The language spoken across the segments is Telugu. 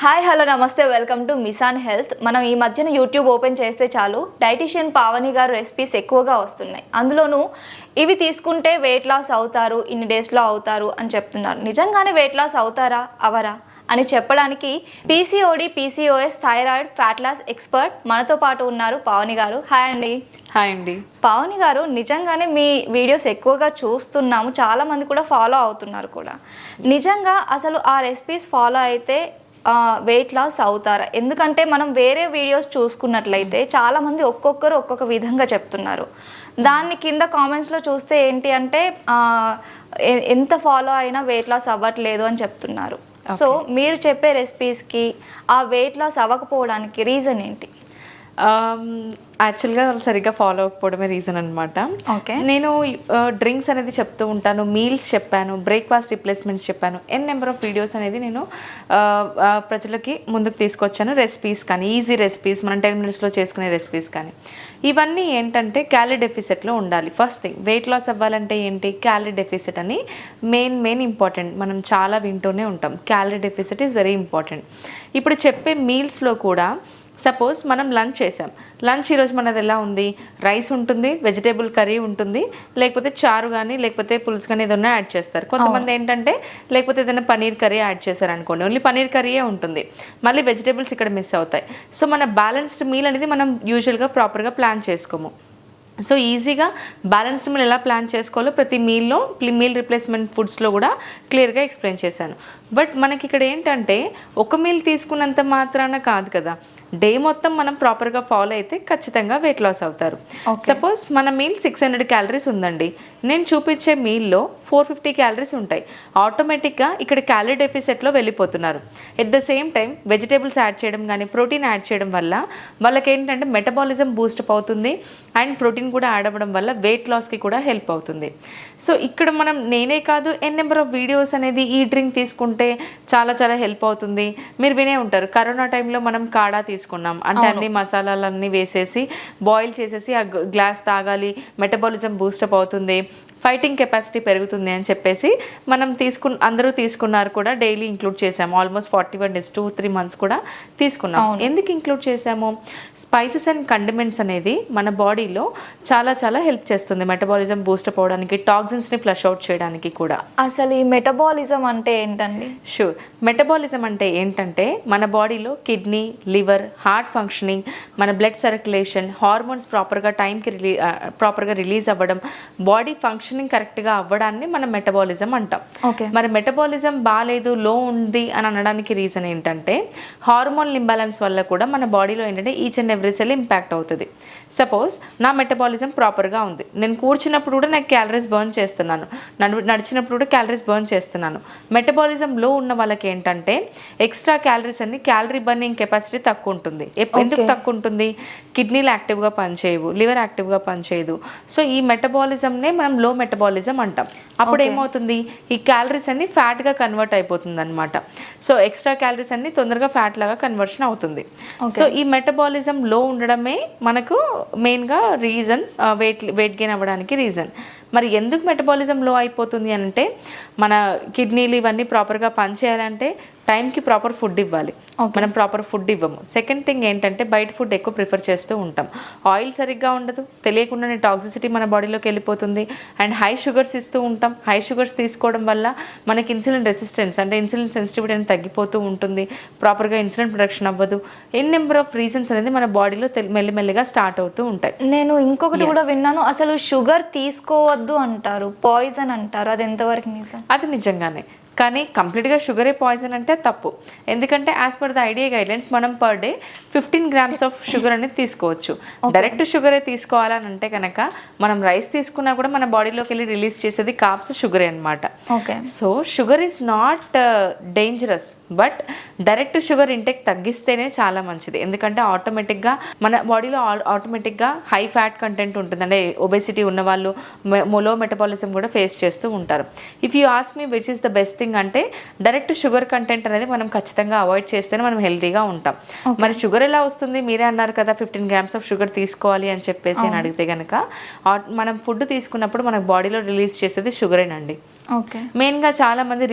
హాయ్ హలో నమస్తే వెల్కమ్ టు మిసాన్ హెల్త్. మనం ఈ మధ్యన యూట్యూబ్ ఓపెన్ చేస్తే చాలు డైటీషియన్ పావని గారు రెసిపీస్ ఎక్కువగా వస్తున్నాయి. అందులోనూ ఇవి తీసుకుంటే వెయిట్ లాస్ అవుతారు, ఇన్ని డేస్లో అవుతారు అని చెప్తున్నారు. నిజంగానే వెయిట్ లాస్ అవుతారా అవరా అని చెప్పడానికి PCOD, PCOS, thyroid, fat loss expert మనతో పాటు ఉన్నారు పావని గారు. హాయ్ అండి. హాయ్ అండి. పావని గారు, నిజంగానే మీ వీడియోస్ ఎక్కువగా చూస్తున్నాము, చాలామంది కూడా ఫాలో అవుతున్నారు కూడా. నిజంగా అసలు ఆ రెసిపీస్ ఫాలో అయితే వెయిట్ లాస్ అవుతారా? ఎందుకంటే మనం వేరే వీడియోస్ చూసుకున్నట్లయితే చాలామంది ఒక్కొక్కరు ఒక్కొక్క విధంగా చెప్తున్నారు. దాన్ని కింద కామెంట్స్లో చూస్తే ఏంటి అంటే ఎంత ఫాలో అయినా వెయిట్ లాస్ అవ్వట్లేదు అని చెప్తున్నారు. సో మీరు చెప్పే రెసిపీస్కి ఆ వెయిట్ లాస్ అవ్వకపోవడానికి రీజన్ ఏంటి? యాక్చువల్గా సరిగ్గా ఫాలో అవ్వకపోవడమే రీజన్ అనమాట. ఓకే, నేను డ్రింక్స్ అనేది చెప్తూ ఉంటాను, మీల్స్ చెప్పాను, బ్రేక్ఫాస్ట్ రిప్లేస్మెంట్స్ చెప్పాను, నెంబర్ ఆఫ్ వీడియోస్ అనేది నేను ప్రజలకి ముందుకు తీసుకొచ్చాను. రెసిపీస్ కానీ, ఈజీ రెసిపీస్, మనం 10 minutesలో చేసుకునే రెసిపీస్ కానీ, ఇవన్నీ ఏంటంటే క్యాలరీ డెఫిసిట్లో ఉండాలి. ఫస్ట్ థింగ్, వెయిట్ లాస్ అవ్వాలంటే ఏంటి? క్యాలరీ డెఫిసిట్ అని మెయిన్ ఇంపార్టెంట్. మనం చాలా వింటూనే ఉంటాం, calorie deficit is very important. ఇప్పుడు చెప్పే మీల్స్లో కూడా సపోజ్ మనం లంచ్ చేసాం, లంచ్ ఈరోజు మనది ఎలా ఉంది? రైస్ ఉంటుంది, వెజిటేబుల్ కర్రీ ఉంటుంది, లేకపోతే చారు కానీ లేకపోతే పులుసు కానీ ఏదైనా యాడ్ చేస్తారు. కొంతమంది ఏంటంటే లేకపోతే ఏదైనా పనీర్ కర్రీ యాడ్ చేశారు అనుకోండి, ఓన్లీ పనీర్ కర్రీయే ఉంటుంది, మళ్ళీ వెజిటేబుల్స్ ఇక్కడ మిస్ అవుతాయి. సో మన బ్యాలెన్స్డ్ మీల్ అనేది మనం యూజువల్గా ప్రాపర్గా ప్లాన్ చేసుకోము. సో ఈజీగా బ్యాలెన్స్డ్ మీల్ ఎలా ప్లాన్ చేసుకోవాలో ప్రతి మీల్లో, మీల్ రిప్లేస్మెంట్ ఫుడ్స్లో కూడా క్లియర్గా ఎక్స్ప్లెయిన్ చేశాను. బట్ మనకి ఇక్కడ ఏంటంటే ఒక మీల్ తీసుకున్నంత మాత్రాన కాదు కదా, డే మొత్తం మనం ప్రాపర్గా ఫాలో అయితే ఖచ్చితంగా వెయిట్ లాస్ అవుతారు. సపోజ్ మన మీల్ 600 క్యాలరీస్ ఉందండి, నేను చూపించే మీల్లో 450 క్యాలరీస్ ఉంటాయి. ఆటోమేటిక్గా ఇక్కడ క్యాలరీ డెఫిసిట్లో వెళ్ళిపోతున్నారు. At the same time vegetables add చేయడం కానీ, ప్రోటీన్ యాడ్ చేయడం వల్ల వాళ్ళకి ఏంటంటే మెటబాలిజం బూస్టప్ అవుతుంది, అండ్ ప్రోటీన్ కూడా యాడ్ అవ్వడం వల్ల వెయిట్ లాస్కి కూడా హెల్ప్ అవుతుంది. సో ఇక్కడ మనం నేనే కాదు, నెంబర్ ఆఫ్ వీడియోస్ అనేది ఈ డ్రింక్ తీసుకుంటే చాలా చాలా హెల్ప్ అవుతుంది. మీరు వినే ఉంటారు, కరోనా టైంలో మనం కాడా తీసుకున్నాం అంటే అన్ని మసాలాలన్నీ వేసేసి బాయిల్ చేసేసి ఆ గ్లాస్ తాగాలి, మెటబాలిజం బూస్టప్ అవుతుంది, ఫైటింగ్ కెపాసిటీ పెరుగుతుంది అని చెప్పేసి మనం అందరూ తీసుకున్నారు కూడా, డైలీ ఇంక్లూడ్ చేసాము. ఆల్మోస్ట్ 41 days 2-3 months కూడా తీసుకున్నాం. ఎందుకు ఇంక్లూడ్ చేసాము? స్పైసెస్ అండ్ కండిమెంట్స్ అనేది మన బాడీలో చాలా చాలా హెల్ప్ చేస్తుంది మెటబాలిజం బూస్టప్ అవడానికి, టాక్సిన్స్ని ఫ్లష్ అవుట్ చేయడానికి కూడా. అసలు ఈ మెటబాలిజం అంటే ఏంటండి? షూర్, మెటబాలిజం అంటే ఏంటంటే మన బాడీలో కిడ్నీ, లివర్, హార్ట్ ఫంక్షనింగ్, మన బ్లడ్ సర్క్యులేషన్, హార్మోన్స్ ప్రాపర్గా టైంకి ప్రాపర్గా రిలీజ్ అవ్వడం, బాడీ ఫంక్షనింగ్ కరెక్ట్గా అవ్వడాన్ని మనం మెటబాలిజం అంటాం. మరి మెటబాలిజం బాగాలేదు, లో ఉంది అని అనడానికి రీజన్ ఏంటంటే హార్మోన్ ఇంబ్యాలెన్స్ వల్ల కూడా మన బాడీలో ఏంటంటే each and every cell impact అవుతుంది. సపోజ్ నా మెటబాలిజం ప్రాపర్గా ఉంది, నేను కూర్చున్నప్పుడు కూడా నాకు క్యాలరీస్ బర్న్ చేస్తున్నాను, నడిచినప్పుడు కూడా క్యాలరీస్ బర్న్ చేస్తున్నాను. మెటబాలిజం లో ఉన్న వాళ్ళకి ఏంటంటే ఎక్స్ట్రా క్యాలరీస్ అన్ని, క్యాలరీ బర్నింగ్ కెపాసిటీ తక్కువ ఉంటుంది. ఎందుకు తక్కువ ఉంటుంది? కిడ్నీలు యాక్టివ్గా పనిచేయవు, లివర్ యాక్టివ్గా పనిచేయదు. సో ఈ మెటబాలిజంనే మనం లో మెటబాలిజం అంటాం. అప్పుడు ఏమవుతుంది? ఈ క్యాలరీస్ అన్ని ఫ్యాట్గా కన్వర్ట్ అయిపోతుంది అనమాట. సో ఎక్స్ట్రా క్యాలరీస్ అన్ని తొందరగా ఫ్యాట్ లాగా కన్వర్షన్ అవుతుంది. సో ఈ మెటబాలిజం లో ఉండడమే మనకు మెయిన్గా రీజన్, వెయిట్ గెయిన్ అవ్వడానికి రీజన్. మరి ఎందుకు మెటబాలిజం లో అయిపోతుంది అంటే మన కిడ్నీలు ఇవన్నీ ప్రాపర్గా పనిచేయాలంటే టైంకి ప్రాపర్ ఫుడ్ ఇవ్వాలి. మనం ప్రాపర్ ఫుడ్ ఇవ్వము. సెకండ్ థింగ్ ఏంటంటే బయట ఫుడ్ ఎక్కువ ప్రిఫర్ చేస్తూ ఉంటాం, ఆయిల్ సరిగ్గా ఉండదు, తెలియకుండానే టాక్సిసిటీ మన బాడీలోకి వెళ్ళిపోతుంది, అండ్ హై షుగర్స్ ఇస్తూ ఉంటాం. హై షుగర్స్ తీసుకోవడం వల్ల మనకి ఇన్సులిన్ రెసిస్టెన్స్ అంటే ఇన్సులిన్ సెన్సిటివిటీ అనేది తగ్గిపోతూ ఉంటుంది, ప్రాపర్గా ఇన్సులిన్ ప్రొడక్షన్ అవ్వదు. నెంబర్ ఆఫ్ రీజన్స్ అనేది మన బాడీలో మెల్లిమెల్లిగా స్టార్ట్ అవుతూ ఉంటాయి. నేను ఇంకొకటి కూడా విన్నాను, అసలు షుగర్ తీసుకోవద్దు అంటారు, పాయిజన్ అంటారు, అది ఎంతవరకు నిజం? అది నిజంగానే, కానీ కంప్లీట్గా షుగరే పాయిజన్ అంటే తప్పు. ఎందుకంటే as per the idea guidelines మనం per day 15 grams of sugar అనేది తీసుకోవచ్చు. డైరెక్ట్ షుగరే తీసుకోవాలని అంటే కనుక మనం రైస్ తీసుకున్నా కూడా మన బాడీలోకి వెళ్ళి రిలీజ్ చేసేది కార్బ్స్, షుగరే అనమాట. So sugar is not dangerous, but direct sugar intake తగ్గిస్తేనే చాలా మంచిది. ఎందుకంటే ఆటోమేటిక్గా మన బాడీలో ఆటోమేటిక్గా హై ఫ్యాట్ కంటెంట్ ఉంటుంది, అంటే ఒబేసిటీ ఉన్న వాళ్ళు లో మెటబాలిజం కూడా ఫేస్ చేస్తూ ఉంటారు. If you ask me which is the best thing అంటే డైరెక్ట్ షుగర్ కంటెంట్ అనేది మనం ఖచ్చితంగా అవాయిడ్ చేస్తేనే మనం హెల్తీగా ఉంటాం. మరి షుగర్ ఎలా వస్తుంది? మీరే అన్నారు కదా 15 grams ఆఫ్ షుగర్ తీసుకోవాలి అని చెప్పేసి అని అడిగితే కనుక మనం ఫుడ్ తీసుకున్నప్పుడు మన బాడీలో రిలీజ్ చేసేది షుగరేనండి. ఓకే. మెయిన్గా చాలా మంది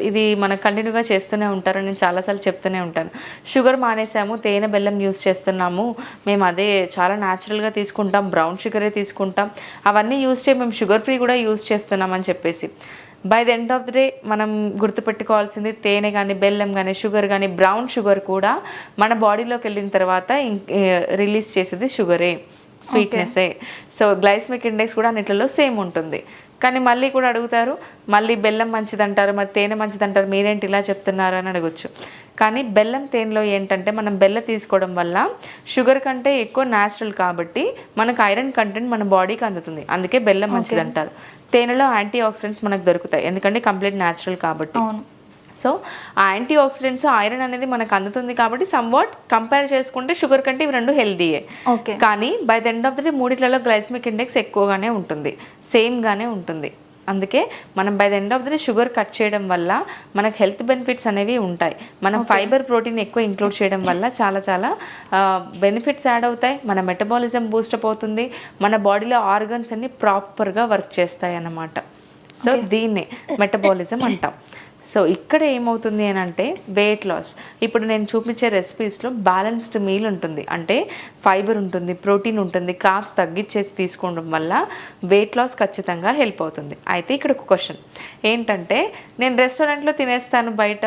ఇది మనం కంటిన్యూగా చేస్తూనే ఉంటారు. నేను చాలాసార్లు చెప్తూనే ఉంటాను, షుగర్ మానేసాము, తేనె బెల్లం యూస్ చేస్తున్నాము, మేము అదే చాలా న్యాచురల్గా తీసుకుంటాం, బ్రౌన్ షుగరే తీసుకుంటాం, అవన్నీ యూస్ చేయి, మేము షుగర్ ఫ్రీ కూడా యూస్ చేస్తున్నాం అని చెప్పేసి. By the end of the day మనం గుర్తుపెట్టుకోవాల్సింది తేనె కానీ బెల్లం కానీ షుగర్ కానీ బ్రౌన్ షుగర్ కూడా మన బాడీలోకి వెళ్ళిన తర్వాత రిలీజ్ చేసేది షుగరే, స్వీట్నెస్సే. సో గ్లైసెమిక్ ఇండెక్స్ కూడా అన్నిట్లలో సేమ్ ఉంటుంది. కానీ మళ్ళీ కూడా అడుగుతారు, మళ్ళీ బెల్లం మంచిదంటారు, మరి తేనె మంచిదంటారు, మీరేంటి ఇలా చెప్తున్నారు అని అడగచ్చు. కానీ బెల్లం తేనెలో ఏంటంటే మనం బెల్లం తీసుకోవడం వల్ల షుగర్ కంటే ఎక్కువ న్యాచురల్ కాబట్టి మనకు ఐరన్ కంటెంట్ మన బాడీకి అందుతుంది, అందుకే బెల్లం మంచిదంటారు. తేనెలో యాంటీ ఆక్సిడెంట్స్ మనకు దొరుకుతాయి, ఎందుకంటే కంప్లీట్ న్యాచురల్ కాబట్టి. సో ఆ యాంటీ ఆక్సిడెంట్స్ ఐరన్ అనేది మనకు అందుతుంది కాబట్టి సమ్వాట్ కంపేర్ చేసుకుంటే షుగర్ కంటే ఇవి రెండు హెల్దీయే. కానీ by the end of the day మూడిట్లలో గ్లైసెమిక్ ఇండెక్స్ ఎక్కువగానే ఉంటుంది, సేమ్గానే ఉంటుంది. అందుకే మనం by the end of the day sugar cut చేయడం వల్ల మనకు హెల్త్ బెనిఫిట్స్ అనేవి ఉంటాయి. మనం ఫైబర్ ప్రోటీన్ ఎక్కువ ఇంక్లూడ్ చేయడం వల్ల చాలా చాలా బెనిఫిట్స్ యాడ్ అవుతాయి. మన మెటబాలిజం బూస్టప్ అవుతుంది, మన బాడీలో ఆర్గన్స్ అన్ని ప్రాపర్గా వర్క్ చేస్తాయి అన్నమాట. సో దీన్నే మెటబాలిజం అంటాం. సో ఇక్కడ ఏమవుతుంది అని అంటే వెయిట్ లాస్. ఇప్పుడు నేను చూపించే రెసిపీస్లో బ్యాలెన్స్డ్ మీల్ ఉంటుంది, అంటే ఫైబర్ ఉంటుంది, ప్రోటీన్ ఉంటుంది, కార్బ్స్ తగ్గించేసి తీసుకోవడం వల్ల వెయిట్ లాస్ ఖచ్చితంగా హెల్ప్ అవుతుంది. అయితే ఇక్కడ ఒక క్వశ్చన్ ఏంటంటే, నేను రెస్టారెంట్లో తినేస్తాను, బయట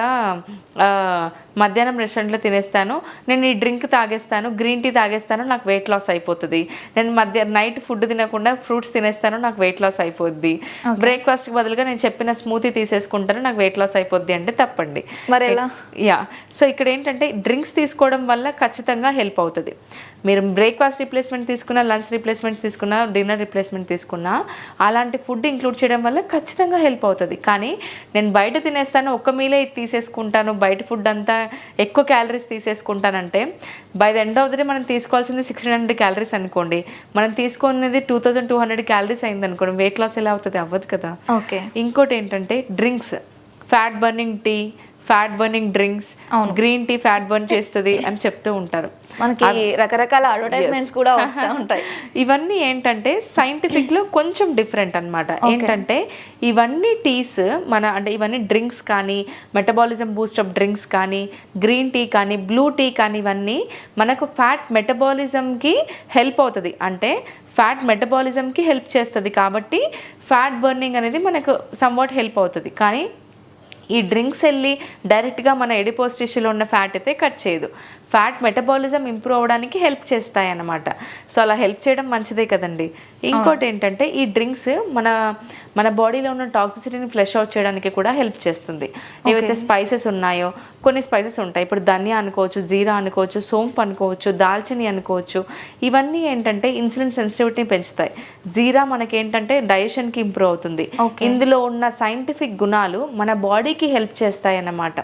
మధ్యాహ్నం రెస్టారెంట్లో తినేస్తాను, నేను ఈ డ్రింక్ తాగేస్తాను, గ్రీన్ టీ తాగేస్తాను, నాకు వెయిట్ లాస్ అయిపోతుంది, నేను నైట్ ఫుడ్ తినకుండా ఫ్రూట్స్ తినేస్తాను, నాకు వెయిట్ లాస్ అయిపోద్ది, బ్రేక్ఫాస్ట్కి బదులుగా నేను చెప్పిన స్మూతీ తీసేసుకుంటాను, నాకు వెయిట్ లాస్ అయిపోద్ది అంటే తప్పండి. మరి ఎలా? సో ఇక్కడ ఏంటంటే డ్రింక్స్ తీసుకోవడం వల్ల ఖచ్చితంగా హెల్ప్ అవుతుంది. మీరు బ్రేక్ఫాస్ట్ రిప్లేస్మెంట్ తీసుకున్నా, లంచ్ రిప్లేస్మెంట్ తీసుకున్నా, డిన్నర్ రిప్లేస్మెంట్ తీసుకున్నా, అలాంటి ఫుడ్ ఇంక్లూడ్ చేయడం వల్ల ఖచ్చితంగా హెల్ప్ అవుతుంది. కానీ నేను బయట తినేస్తాను, ఒక్క మీలే తీసేసుకుంటాను, బయట ఫుడ్ అంతా ఎక్కువ క్యాలరీస్ తీసేసుకుంటానంటే by the end of the day మనం తీసుకోవాల్సింది 1600 క్యాలరీస్ అనుకోండి, మనం తీసుకునేది 2200 క్యాలరీస్ అయింది అనుకోండి, వెయిట్ లాస్ ఎలా అవుతుంది? అవ్వదు కదా. ఇంకోటి ఏంటంటే drinks, fat burning tea, fat burning drinks, green tea fat burn చేస్తుంది అని చెప్తూ ఉంటారు. మనకి రకరకాల అడ్వర్టైజ్మెంట్స్ కూడా వస్తూ ఉంటాయి. ఇవన్నీ ఏంటంటే సైంటిఫిక్ లో కొంచెం డిఫరెంట్ అన్నమాట. ఏంటంటే ఇవన్నీ టీస్ అంటే ఇవన్నీ డ్రింక్స్ కానీ, మెటబాలిజం బూస్టప్ డ్రింక్స్ కానీ, గ్రీన్ టీ కానీ, బ్లూ టీ కానీ, ఇవన్నీ మనకు ఫ్యాట్ మెటబాలిజంకి హెల్ప్ అవుతుంది, అంటే ఫ్యాట్ మెటబాలిజంకి హెల్ప్ చేస్తుంది కాబట్టి ఫ్యాట్ బర్నింగ్ అనేది మనకు సమ్వాట్ హెల్ప్ అవుతుంది. కానీ ఈ డ్రింక్స్ వెళ్ళి డైరెక్ట్గా మన ఎడిపోస్ టిష్యూలో ఉన్న ఫ్యాట్ అయితే కట్ చేయదు, ఫ్యాట్ మెటబాలిజం ఇంప్రూవ్ అవ్వడానికి హెల్ప్ చేస్తాయి అన్నమాట. సో అలా హెల్ప్ చేయడం మంచిదే కదండి. ఇంకోటి ఏంటంటే ఈ డ్రింక్స్ మన బాడీలో ఉన్న టాక్సిసిటీని ఫ్లష్ అవుట్ చేయడానికి కూడా హెల్ప్ చేస్తుంది. ఏవైతే స్పైసెస్ ఉన్నాయో, కొన్ని స్పైసెస్ ఉంటాయి, ఇప్పుడు ధనియా అనుకోవచ్చు, జీరా అనుకోవచ్చు, సోంపు అనుకోవచ్చు, దాల్చిని అనుకోవచ్చు, ఇవన్నీ ఏంటంటే ఇన్సులిన్ సెన్సిటివిటీని పెంచుతాయి. జీరా మనకేంటంటే డైజెషన్కి ఇంప్రూవ్ అవుతుంది. ఇందులో ఉన్న సైంటిఫిక్ గుణాలు మన బాడీకి హెల్ప్ చేస్తాయి అన్నమాట.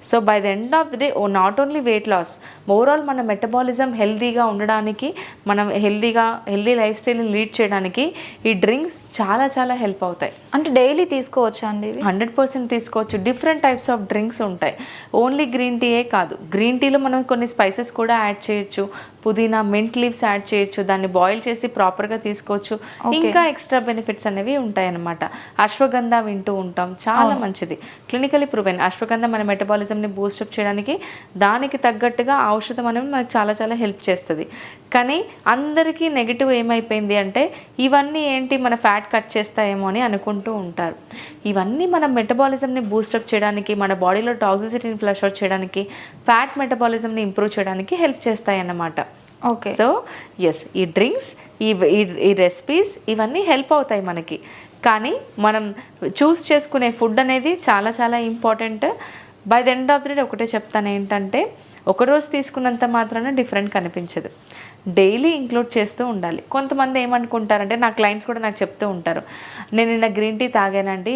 So by the end of the day not only weight loss, overall మన మెటబాలిజం హెల్దీగా ఉండడానికి, మనం హెల్దీ లైఫ్ స్టైల్ని లీడ్ చేయడానికి ఈ డ్రింక్స్ చాలా చాలా హెల్ప్ అవుతాయి. అంటే డైలీ తీసుకోవచ్చా అండి? 100% తీసుకోవచ్చు. డిఫరెంట్ టైప్స్ ఆఫ్ డ్రింక్స్ ఉంటాయి, ఓన్లీ గ్రీన్ టీయే కాదు. గ్రీన్ టీలో మనం కొన్ని స్పైసెస్ కూడా యాడ్ చేయొచ్చు, పుదీనా, మింట్ లీవ్స్ యాడ్ చేయొచ్చు, దాన్ని బాయిల్ చేసి ప్రాపర్గా తీసుకోవచ్చు, ఇంకా ఎక్స్ట్రా బెనిఫిట్స్ అనేవి ఉంటాయి అన్నమాట. అశ్వగంధ వింటూ ఉంటాం, చాలా మంచిది, క్లినికలీ ప్రూవెన్. అశ్వగంధ మన మెటబాలిజంని బూస్టప్ చేయడానికి, దానికి తగ్గట్టుగా ఔషధం అనేది మనకు చాలా చాలా హెల్ప్ చేస్తుంది. కానీ అందరికీ నెగిటివ్ ఏమైపోయింది అంటే ఇవన్నీ ఏంటి మన ఫ్యాట్ కట్ చేస్తాయేమో అని అనుకుంటూ ఉంటారు. ఇవన్నీ మన మెటబాలిజంని బూస్టప్ చేయడానికి, మన బాడీలో టాక్సిసిటీని ఫ్లష్ అవుట్ చేయడానికి, ఫ్యాట్ మెటబాలిజంని ఇంప్రూవ్ చేయడానికి హెల్ప్ చేస్తాయి అన్నమాట. ఓకే. సో ఎస్, ఈ డ్రింక్స్, ఈ రెసిపీస్ ఇవన్నీ హెల్ప్ అవుతాయి మనకి. కానీ మనం చూస్ చేసుకునే ఫుడ్ అనేది చాలా చాలా important. By the end of the day ఒకటే చెప్తాను ఏంటంటే, ఒకరోజు తీసుకున్నంత మాత్రాన డిఫరెంట్ కనిపించదు, డైలీ ఇంక్లూడ్ చేస్తూ ఉండాలి. కొంతమంది ఏమనుకుంటారంటే, నా క్లయింట్స్ కూడా నాకు చెప్తూ ఉంటారు, నేను నిన్న గ్రీన్ టీ తాగానండి,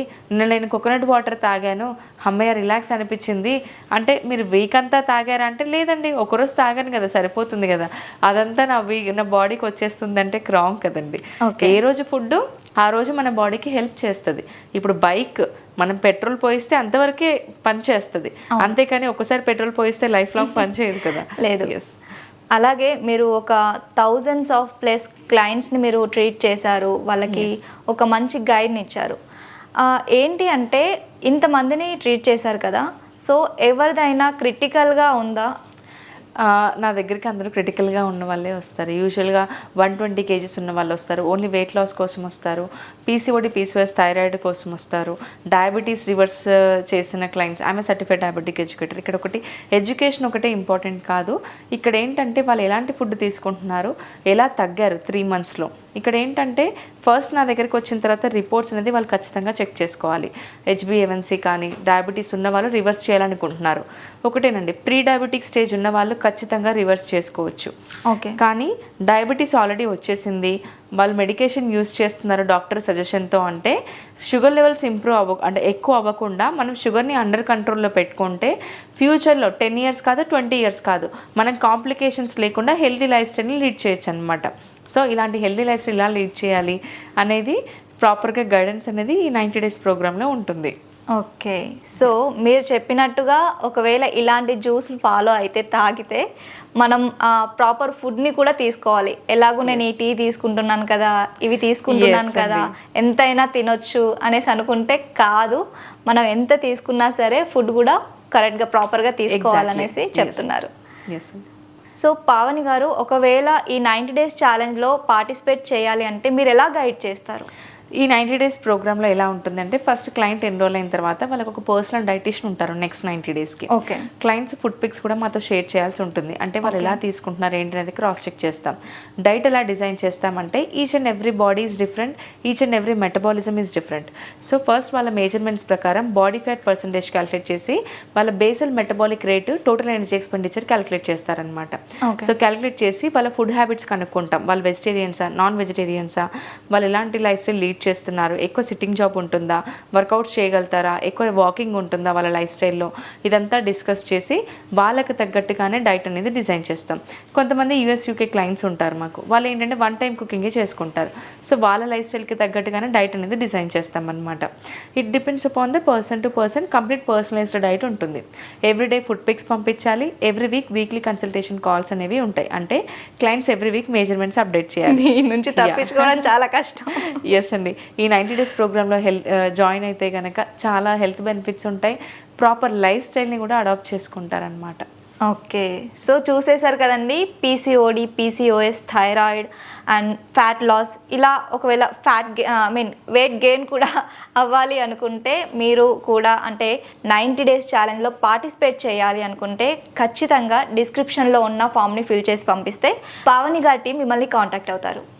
నేను కోకోనట్ వాటర్ తాగాను, అమ్మయ్య రిలాక్స్ అనిపించింది అంటే, మీరు వీక్ అంతా తాగారా అంటే, లేదండి ఒకరోజు తాగాను కదా సరిపోతుంది కదా, అదంతా నా బాడీకి వచ్చేస్తుంది అంటే రాంగ్ కదండి. ఏ రోజు ఫుడ్ ఆ రోజు మన బాడీకి హెల్ప్ చేస్తుంది. ఇప్పుడు బైక్ మనం పెట్రోల్ పోయిస్తే అంతవరకే పని చేస్తుంది, అంతేకాని ఒకసారి పెట్రోల్ పోయిస్తే లైఫ్ లాంగ్ పని చేయదు కదా. లేదు. ఎస్. అలాగే మీరు ఒక థౌజండ్స్ ఆఫ్ ప్లస్ క్లయింట్స్ని మీరు ట్రీట్ చేశారు, వాళ్ళకి ఒక మంచి గైడ్ని ఇచ్చారు. ఏంటి అంటే ఇంతమందిని ట్రీట్ చేశారు కదా, సో ఎవరిదైనా క్రిటికల్గా ఉందా? నా దగ్గరికి అందరూ క్రిటికల్గా ఉన్న వాళ్ళే వస్తారు. యూజువల్గా 120 kgs ఉన్న వాళ్ళు వస్తారు, ఓన్లీ వెయిట్ లాస్ కోసం వస్తారు, పీసీఓడి పీసీఓఎస్ థైరాయిడ్ కోసం వస్తారు, డయాబెటీస్ రివర్స్ చేసిన clients. I'm certified diabetic educator. ఇక్కడ ఒకటి ఎడ్యుకేషన్ ఒకటే ఇంపార్టెంట్ కాదు, ఇక్కడ ఏంటంటే వాళ్ళు ఎలాంటి ఫుడ్ తీసుకుంటున్నారు, ఎలా తగ్గారు 3 monthsలో. ఇక్కడ ఏంటంటే ఫస్ట్ నా దగ్గరికి వచ్చిన తర్వాత రిపోర్ట్స్ అనేది వాళ్ళు ఖచ్చితంగా చెక్ చేసుకోవాలి. HbA1c కానీ డయాబెటీస్ ఉన్న వాళ్ళు రివర్స్ చేయాలనుకుంటున్నారు, ఒకటేనండి, ప్రీ డయాబెటిక్ స్టేజ్ ఉన్న వాళ్ళు ఖచ్చితంగా రివర్స్ చేసుకోవచ్చు. ఓకే. కానీ డయాబెటీస్ ఆల్రెడీ వచ్చేసింది, వాళ్ళు మెడికేషన్ యూస్ చేస్తున్నారు డాక్టర్ సజెషన్తో అంటే షుగర్ లెవెల్స్ ఇంప్రూవ్ అంటే ఎక్కువ అవ్వకుండా మనం షుగర్ని అండర్ కంట్రోల్లో పెట్టుకుంటే ఫ్యూచర్లో 10 years కాదు 20 years కాదు మనం కాంప్లికేషన్స్ లేకుండా హెల్తీ లైఫ్ స్టైల్ని లీడ్ చేయొచ్చు అనమాట. సో ఇలాంటి హెల్తీ లైఫ్ స్టైల్ ఇలా లీడ్ చేయాలి అనేది ప్రాపర్గా గైడెన్స్ అనేది ఈ 90 days ప్రోగ్రాంలో ఉంటుంది. ఓకే. సో మీరు చెప్పినట్టుగా ఒకవేళ ఇలాంటి జ్యూస్లు ఫాలో అయితే తాగితే మనం ప్రాపర్ ఫుడ్ని కూడా తీసుకోవాలి. ఎలాగో నేను ఈ టీ తీసుకుంటున్నాను కదా, ఇవి తీసుకుంటున్నాను కదా, ఎంతైనా తినొచ్చు అనేసి అనుకుంటే కాదు, మనం ఎంత తీసుకున్నా సరే ఫుడ్ కూడా కరెక్ట్గా ప్రాపర్గా తీసుకోవాలనేసి చెప్తున్నారు. సో పావని గారు, ఒకవేళ ఈ 90 days ఛాలెంజ్లో పార్టిసిపేట్ చేయాలి అంటే మీరు ఎలా గైడ్ చేస్తారు? ఈ 90 days ప్రోగ్రాంలో ఎలా ఉంటుందంటే ఫస్ట్ క్లయింట్ ఎన్రోల్ అయిన తర్వాత వాళ్ళకి ఒక పర్సనల్ డైటిషియన్ ఉంటారు నెక్స్ట్ 90 daysకి. ఓకే. క్లయింట్స్ ఫుడ్ పిక్స్ కూడా మాతో షేర్ చేయాల్సి ఉంటుంది, అంటే వాళ్ళు ఎలా తీసుకుంటున్నారు ఏంటి అనేది క్రాస్ చెక్ చేస్తాం. డైట్ ఎలా డిజైన్ చేస్తామంటే each and every body is different, each and every metabolism is different. So first వాళ్ళ మెజర్మెంట్స్ ప్రకారం బాడీ ఫ్యాట్ పర్సంటేజ్ క్యాలిక్యులేట్ చేసి వాళ్ళ basal metabolic rate total energy expenditure calculate చేస్తారనమాట. సో క్యాలిక్యులేట్ చేసి వాళ్ళ ఫుడ్ హ్యాబిట్స్ కనుక్కుంటాం, వాళ్ళు వెజిటేరియన్సా నాన్ వెజిటేరియన్సా, వాళ్ళు ఎలాంటి లైఫ్ స్టైల్ లీడ్ చేస్తున్నారు, ఎక్కువ సిట్టింగ్ జాబ్ ఉంటుందా, వర్కౌట్స్ చేయగలుగుతారా, ఎక్కువ వాకింగ్ ఉంటుందా వాళ్ళ లైఫ్ స్టైల్లో, ఇదంతా డిస్కస్ చేసి వాళ్ళకి తగ్గట్టుగానే డైట్ అనేది డిజైన్ చేస్తాం. కొంతమంది US UK క్లయింట్స్ ఉంటారు మాకు, వాళ్ళు ఏంటంటే 1 time కుకింగే చేసుకుంటారు. సో వాళ్ళ లైఫ్ స్టైల్కి తగ్గట్టుగానే డైట్ అనేది డిజైన్ చేస్తాం అనమాట. It depends upon the person to person, complete personalised diet ఉంటుంది. ఎవ్రీడే ఫుడ్ పిక్స్ పంపించాలి, every week weekly consultation calls అనేవి ఉంటాయి, అంటే clients every week measurements update చేయాలి. నుంచి తప్పించుకోవడం చాలా కష్టం. ఎస్ అండి, ఈ 90 days ప్రోగ్రాంలో జాయిన్ అయితే కనుక చాలా హెల్త్ బెనిఫిట్స్ ఉంటాయి, ప్రాపర్ లైఫ్ స్టైల్ని కూడా అడాప్ట్ చేసుకుంటారనమాట. ఓకే. సో చూసేశారు కదండి, PCOD PCOS thyroid and fat loss, ఇలా ఒకవేళ వెయిట్ గెయిన్ కూడా అవ్వాలి అనుకుంటే మీరు కూడా అంటే 90 days ఛాలెంజ్లో పార్టిసిపేట్ చేయాలి అనుకుంటే ఖచ్చితంగా డిస్క్రిప్షన్లో ఉన్న ఫామ్ని ఫిల్ చేసి పంపిస్తే పావని గారి టీం మిమ్మల్ని కాంటాక్ట్ అవుతారు.